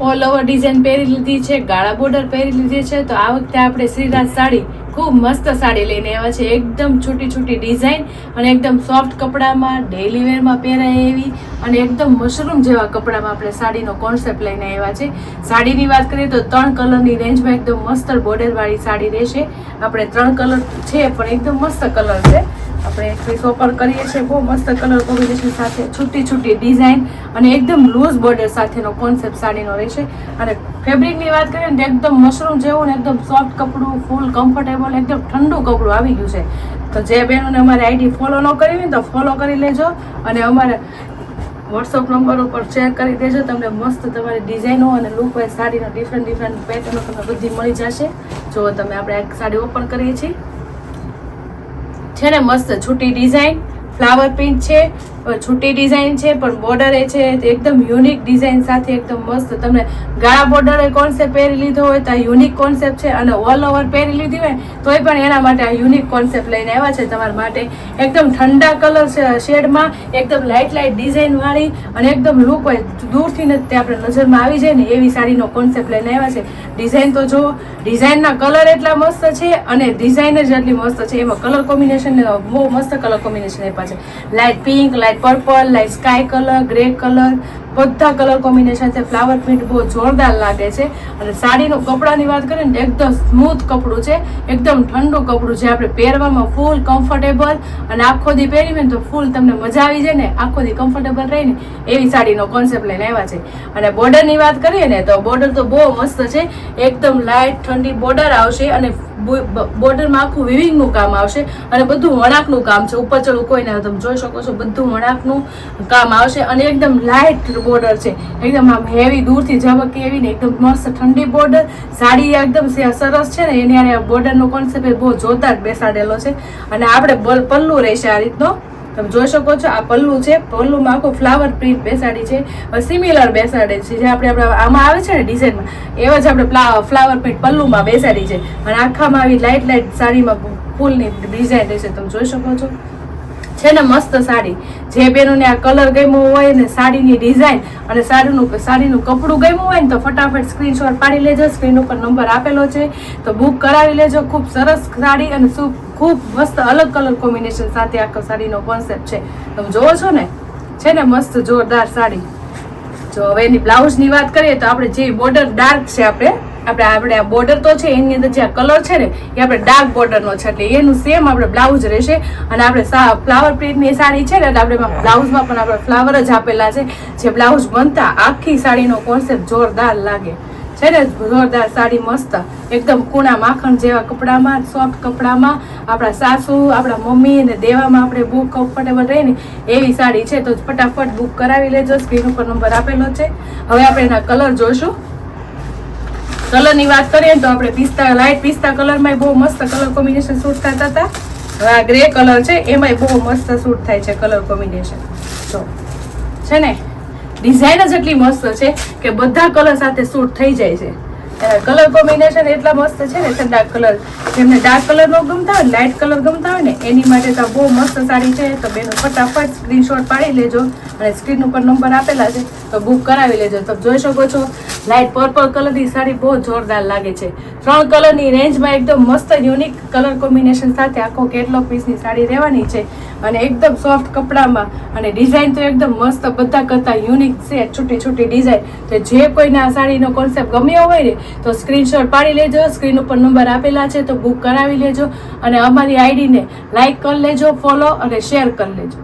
All over design પહેરી લીધી છે, ગાળા બોર્ડર પહેરી લીધી છે. તો આ વખતે આપણે શ્રીરાજ સાડી ખૂબ મસ્ત સાડી લઈને આવ્યા છે. એકદમ છૂટી છૂટી ડિઝાઇન અને એકદમ સોફ્ટ કપડામાં ડેલી વેરમાં પહેરાય એવી અને એકદમ મશરૂમ જેવા કપડામાં આપણે સાડીનો કોન્સેપ્ટ લઈને આવ્યા છે. સાડીની વાત કરીએ તો 3 કલરની રેન્જમાં એકદમ મસ્ત બોર્ડરવાળી સાડી રહેશે. આપણે 3 કલર છે પણ એકદમ મસ્ત કલર છે. આપણે પીસ ઓપન કરીએ છીએ. બહુ મસ્ત કલર કોમ્બિનેશન સાથે છૂટી છૂટી ડિઝાઇન અને એકદમ લૂઝ બોર્ડર સાથેનો કોન્સેપ્ટ સાડીનો રહેશે. અને ફેબ્રિકની વાત કરીએ ને એકદમ મશરૂમ જેવું ને એકદમ સોફ્ટ કપડું, ફૂલ કમ્ફર્ટેબલ, એકદમ ઠંડુ કપડું આવી ગયું છે. તો જે બહેનોને અમારી આઈડી ફોલો ન કરી હોય તો ફોલો કરી લેજો અને અમારે વોટ્સઅપ નંબર ઉપર શેર કરી દેજો. તમને મસ્ત તમારી ડિઝાઇનો અને લુક વાઇઝ સાડીનો ડિફરન્ટ પેટર્નો તમને બધી મળી જશે. જો તમે આપણે એક સાડી ઓપન કરીએ છીએ છે ને મસ્ત છૂટી ડિઝાઇન, ફ્લાવર પ્રિન્ટ છે, છૂટી ડિઝાઇન છે પણ બોર્ડર એ છે એકદમ યુનિક ડિઝાઇન સાથે એકદમ મસ્ત. તમને ગાળા બોર્ડર કોન્સેપ્ટ પહેરી લીધો હોય તો આ યુનિક કોન્સેપ્ટ છે અને ઓલ ઓવર પહેરી લીધી હોય તોય પણ એના માટે આ યુનિક કોન્સેપ્ટ લઈને આવ્યા છે તમારા માટે. એકદમ ઠંડા કલર શેડમાં એકદમ લાઇટ ડિઝાઇન વાળી અને એકદમ લુક હોય દૂરથી જ આપણે નજરમાં આવી જાય ને એવી સાડીનો કોન્સેપ્ટ લઈને આવ્યા છે. ડિઝાઇન તો જુઓ, ડિઝાઇનના કલર એટલા મસ્ત છે અને ડિઝાઇન જ એટલી મસ્ત છે. એમાં કલર કોમ્બિનેશન બહુ મસ્ત કલર કોમ્બિનેશન આપ્યા છે. Light pink, light purple, light sky colour, grey colour, બધા કલર કોમ્બિનેશન છે. ફ્લાવર પ્રિન્ટ બહુ જોરદાર લાગે છે. અને સાડીનું કપડાની વાત કરીએ ને એકદમ સ્મૂથ કપડું છે, એકદમ ઠંડુ કપડું છે. આપણે પહેરવામાં ફૂલ કમ્ફર્ટેબલ અને આખો દી પહેરીને તો ફૂલ તમને મજા આવી જાય ને, આખો દી કમ્ફર્ટેબલ રહીને એવી સાડીનો કોન્સેપ્ટ લઈને આવ્યા છે. અને બોર્ડરની વાત કરીએ ને તો બોર્ડર તો બહુ મસ્ત છે. એકદમ લાઇટ ઠંડી બોર્ડર આવશે અને બોર્ડરમાં આખું વિવિંગનું કામ આવશે અને બધું વણાકનું કામ છે. ઉપર ચડું કોઈ ના, તમે જોઈ શકો છો બધું વણાકનું કામ આવશે અને એકદમ લાઇટ બોર્ડર છે. એકદમ આમ હેવી દૂરથી ઝબકે એવી ને એકદમ મસ્ત ઠંડી બોર્ડર. સાડી એકદમ સરસ છે ને એની બોર્ડરનો કોન્સેપ્ટ બહુ જોરદાર બેસાડેલો છે. અને આપણે પલ્લુ રહેશે આ રીતનો, તમે જોઈ શકો છો. આ પલ્લુ છે, પલ્લુમાં આખો ફ્લાવર પ્રિન્ટ બેસાડી છે, સિમિલર બેસાડે છે જે આપણે આમાં આવે છે ને ડિઝાઇનમાં એવા જ આપણે ફ્લાવર પ્રિન્ટ પલ્લુમાં બેસાડી છે. અને આખામાં આવી લાઇટ સાડીમાં ફૂલની ડિઝાઇન રહેશે, તમે જોઈ શકો છો. છે ને મસ્ત સાડી. જે બેનોને આ કલર ગમ્યો હોય ને સાડીની ડિઝાઇન અને સાડીનું કપડું ગમ્યું હોય ને તો ફટાફટ સ્ક્રીનશોટ પાડી લેજો. સ્ક્રીન ઉપર નંબર આપેલો છે તો બુક કરાવી લેજો. ખૂબ સરસ સાડી અને ખૂબ મસ્ત અલગ કલર કોમ્બિનેશન સાથે આખો સાડીનો કોન્સેપ્ટ છે. તમે જોવો છો ને, છે ને મસ્ત જોરદાર સાડી. જો હવે એની બ્લાઉઝની વાત કરીએ તો આપણે જે બોર્ડર ડાર્ક છે આપણે આ બોર્ડર તો છે એની અંદર જે કલર છે ને એ આપણે ડાર્ક બોર્ડરનો છે એટલે એનું સેમ આપણે બ્લાઉઝ રહેશે. અને આપણે ફ્લાવર પ્રિન્ટની સાડી છે ને આપણે બ્લાઉઝમાં પણ આપણે ફ્લાવર જ આપેલા છે. જે બ્લાઉઝ બનતા આખી સાડીનો કોન્સેપ્ટ જોરદાર લાગે છે ને. જોરદાર સાડી મસ્ત એકદમ કૂણા માખણ જેવા કપડામાં, સોફ્ટ કપડામાં આપણા સાસુ, આપણા મમ્મી અને દેવામાં આપણે બહુ કમ્ફર્ટેબલ રહીને એવી સાડી છે. તો ફટાફટ બુક કરાવી લેજો. સ્ક્રીન ઉપર નંબર આપેલો છે. હવે આપણે એના કલર જોઈશું. કલરની વાત કરીએ તો આપણે લાઇટ પિસ્તા કલરમાં બહુ મસ્ત કલર કોમ્બિનેશન શૂટ થતા હતા. હવે આ ગ્રે કલર છે એમાંય બહુ મસ્ત શૂટ થાય છે કલર કોમ્બિનેશન. જો છે ને ડિઝાઇન જ એટલી મસ્ત છે કે બધા કલર સાથે શૂટ થઈ જાય છે. કલર કોમ્બિનેશન એટલા મસ્ત છે ને. ડાર્ક કલર, જેમને ડાર્ક કલર નો ગમતા હોય, લાઇટ કલર ગમતા હોય ને એની માટે તો બહુ મસ્ત સાડી છે. તો બેનો ફટાફટ સ્ક્રીનશોટ પાડી લેજો અને સ્ક્રીન ઉપર નંબર આપેલા છે તો બુક કરાવી લેજો. તમે જોઈ શકો છો લાઇટ પર્પલ કલરની સાડી બહુ જોરદાર લાગે છે. 3 કલરની રેન્જમાં એકદમ મસ્ત યુનિક કલર કોમ્બિનેશન સાથે આખો કેટલોગ પીસની સાડી રહેવાની છે. અને એકદમ સોફ્ટ કપડામાં અને ડિઝાઇન તો એકદમ મસ્ત બધા કરતા યુનિક છે. છૂટી છૂટી ડિઝાઇન. તો જે કોઈને આ સાડીનો કોન્સેપ્ટ ગમ્યો હોય ને તો સ્ક્રીનશોટ પાડી લેજો. સ્ક્રીન ઉપર નંબર આપેલા છે તો બુક કરાવી લેજો અને અમારી આઈડીને લાઈક કરી લેજો, ફોલો અને શેર કરી લેજો.